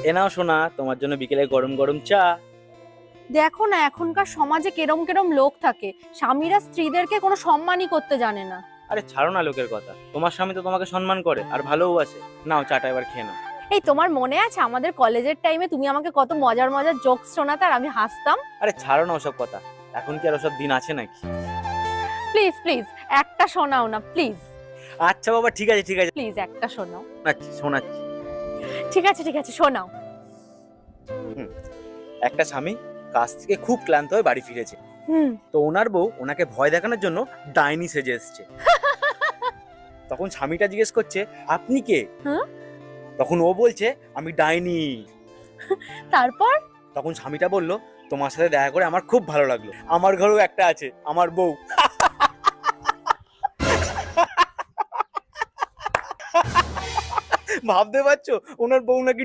এ নাও শোনা, তোমার জন্য বিকেলে গরম গরম চা। দেখো না এখনকার সমাজে কেরম কেরম লোক থাকে, স্বামীরা স্ত্রীদেরকে কোনো সম্মানই করতে জানে না। আরে ছাড়ো না লোকের কথা, তোমার স্বামী তো তোমাকে সম্মান করে আর ভালোবাসে। নাও চাটা এবার খেয়ে নাও। এই তোমার মনে আছে আমাদের কলেজের টাইমে তুমি আমাকে কত মজার মজার জোকস শোনাতে আর আমি হাসতাম? আরে ছাড়ো না ওসব কথা, এখন কি আর ওসব দিন আছে নাকি? প্লিজ প্লিজ একটা শোনাও না প্লিজ। আচ্ছা বাবা, ঠিক আছে ঠিক আছে, প্লিজ একটা শোনাও। শোনাচ্ছি শোনাচ্ছি। ঠিক আছে শোনাও। হুম, একটা স্বামী কাজ থেকে খুব ক্লান্ত হয়ে বাড়ি ফিরেছে। হুম। তো ওনার বউ ওনাকে ভয় দেখানোর জন্য ডাইনি সেজে এসছে। তখন স্বামীটা জিজ্ঞেস করছে, আপনি কে? হ্যাঁ? তখন ও বলছে, আমি ডাইনি। তারপর? তখন স্বামীটা বলল, তোমার সাথে দেখা করে আমার খুব ভালো লাগলো, আমার ঘরেও একটা আছে, আমার বউ। ভাবতে পারছো ওনার বউ নাকি